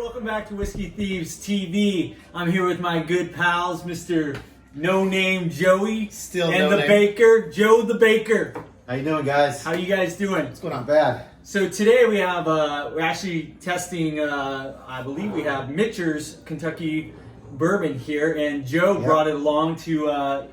welcome back to Whiskey Thieves TV. I'm here with my good pals, Mr. No Name Joey, and the Baker, Joe the Baker. How you doing, guys? How you guys doing? What's going on? Bad. So today we have, we're actually testing, I believe we have Michters Kentucky Bourbon here, and Joe brought it along to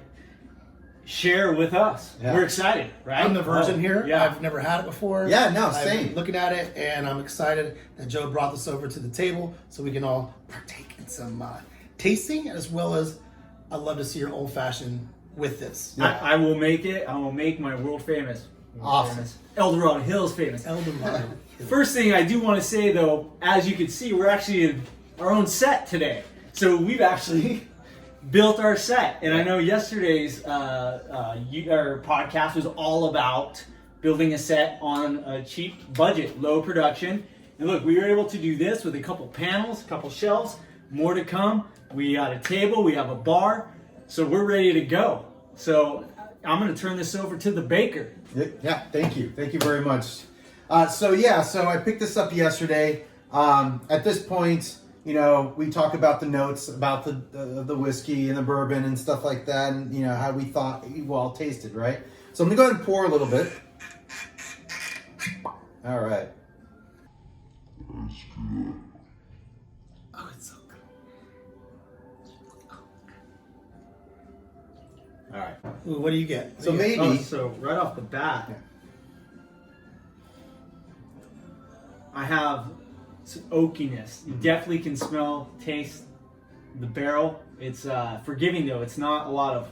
share with us. Yeah. We're excited, right? I'm the virgin here. Yeah. I've never had it before. Yeah, no, same. I've been looking at it, and I'm excited that Joe brought this over to the table so we can all partake in some tasting, as well as I'd love to see your old fashioned with this. Yeah. I will make it. I will make my world famous. El Dorado Hills famous. El Dorado. First thing I do want to say, though, as you can see, we're actually in our own set today. So we've actually built our set. And I know yesterday's our podcast was all about building a set on a cheap budget, low production. And look, we were able to do this with a couple panels, a couple shelves, more to come. We got a table, we have a bar, so we're ready to go. So I'm going to turn this over to the Baker. Yeah, thank you. Thank you very much. So I picked this up yesterday. At this point, you know, we talk about the notes about the whiskey and the bourbon and stuff like that, and you know how we thought it all tasted, right? So I'm gonna go ahead and pour a little bit. All right. Oh, it's so good. All right. Ooh, what do you get? So maybe. So right off the bat, I have some oakiness. You definitely can taste the barrel. It's forgiving though. It's not a lot of,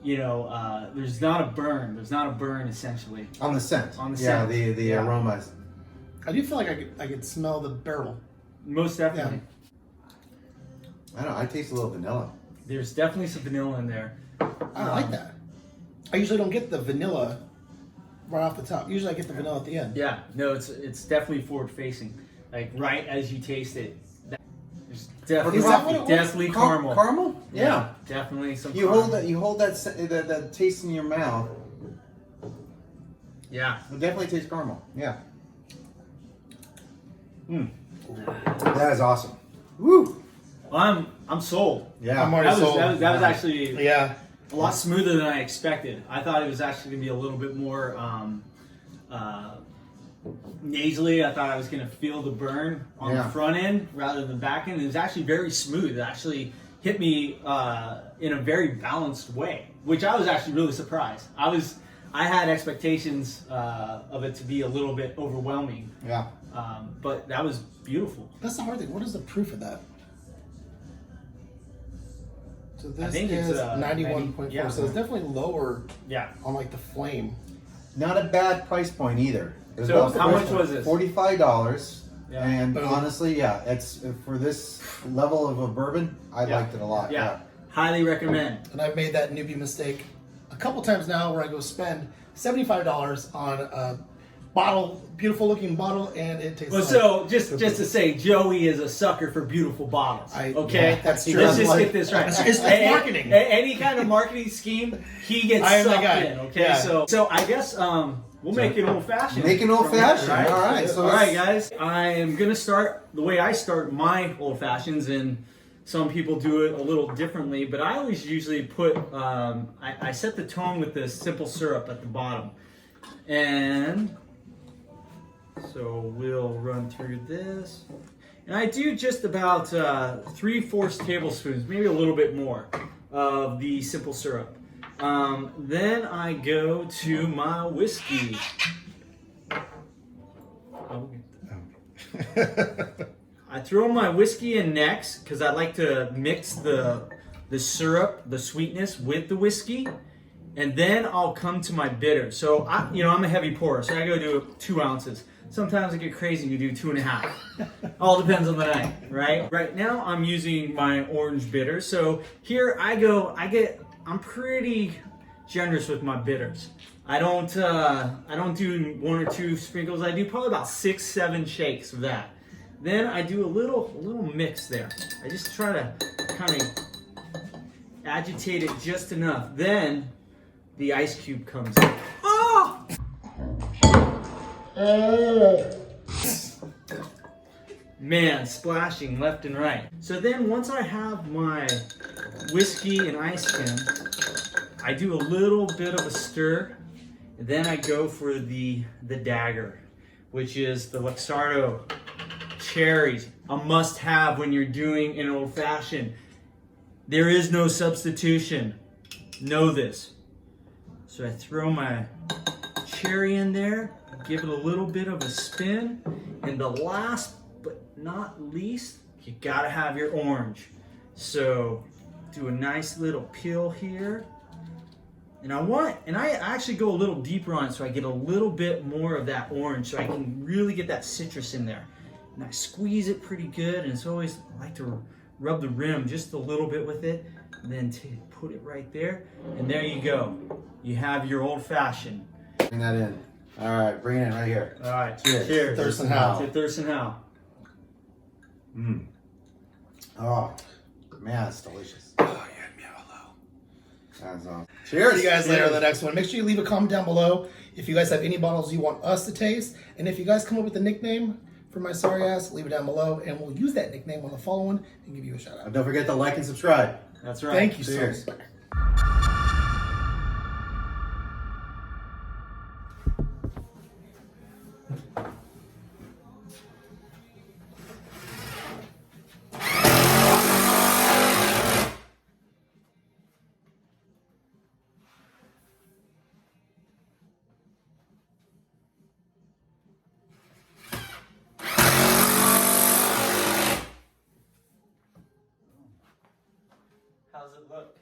you know, there's not a burn. There's not a burn essentially. On the scent. On the scent. Yeah, the aromas. I do feel like I could smell the barrel. Most definitely. Yeah. I don't know. I taste a little vanilla. There's definitely some vanilla in there. I like that. I usually don't get the vanilla right off the top. Usually I get the vanilla at the end. Yeah. No, it's definitely forward facing. Like right as you taste it. There's definitely caramel. Caramel? Yeah. Definitely some You caramel. hold that taste in your mouth. Yeah. It definitely tastes caramel. Yeah. That is awesome. Woo! Well, I'm sold. Yeah. I'm already sold. That was actually a lot smoother than I expected. I thought it was actually going to be a little bit more nasally. I thought I was going to feel the burn on the front end rather than the back end. It was actually very smooth. It actually hit me in a very balanced way, which I was actually really surprised. I had expectations of it to be a little bit overwhelming. Yeah. But that was beautiful. That's the hard thing. What is the proof of that? So this I think is it's 91.4, yeah. so it's definitely lower Yeah. on like the flame. Not a bad price point either. So how much was it? $45. Yeah. And Boom. honestly, yeah, it's for this level of a bourbon, I liked it a lot. Yeah. Highly recommend. And I've made that newbie mistake a couple times now where I go spend $75 on a bottle, beautiful looking bottle, and it tastes Well, so just to say, Joey is a sucker for beautiful bottles. Okay, that's true. Let's just get this right. It's marketing. Any kind of marketing scheme, he gets I am the sucked guy. in. Okay, Yeah. so I guess we'll make it old fashioned. Make an old fashioned. Right? All right. So all right, guys. I am gonna start the way I start my old fashions, and some people do it a little differently. But I always usually put I set the tone with the simple syrup at the bottom, and so we'll run through this. And I do just about 3/4 tablespoons, maybe a little bit more, of the simple syrup. Then I go to my whiskey. I throw my whiskey in next because I like to mix the syrup, the sweetness with the whiskey. And then I'll come to my bitter. So I'm a heavy pourer, so I go do 2 ounces. Sometimes I get crazy and you do 2.5. All depends on the night, right? Right now I'm using my orange bitter. So here I'm pretty generous with my bitters. I don't do 1 or 2 sprinkles. I do probably about 6, 7 shakes of that. Then I do a little mix there. I just try to kind of agitate it just enough. Then the ice cube comes in. Oh! man, splashing left and right. So then once I have my whiskey and ice skim, I do a little bit of a stir, and then I go for the dagger, which is the Luxardo cherries, a must-have when you're doing an old-fashioned. There is no substitution. Know this. So I throw my cherry in there, give it a little bit of a spin, and the last but not least, you gotta have your orange. So do a nice little peel here. And I actually go a little deeper on it so I get a little bit more of that orange so I can really get that citrus in there. And I squeeze it pretty good, and it's always, I like to rub the rim just a little bit with it, and then put it right there, and there you go. You have your old fashioned. Bring that in. All right, bring it in right here. All right, Cheers. cheers. Thurston Howe. To Thurston Howe. Mmm. Oh, man, it's delicious. Oh, yeah, hello. That's awesome. Cheers. See you guys later Cheers. on the next one. Make sure you leave a comment down below if you guys have any bottles you want us to taste. And if you guys come up with a nickname for my sorry ass, leave it down below, and we'll use that nickname on the following and give you a shout out. And don't forget to like and subscribe. That's right. Thank you Cheers. so much. How's it look?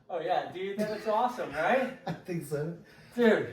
Oh yeah, dude, that looks awesome, right? I think so. Dude,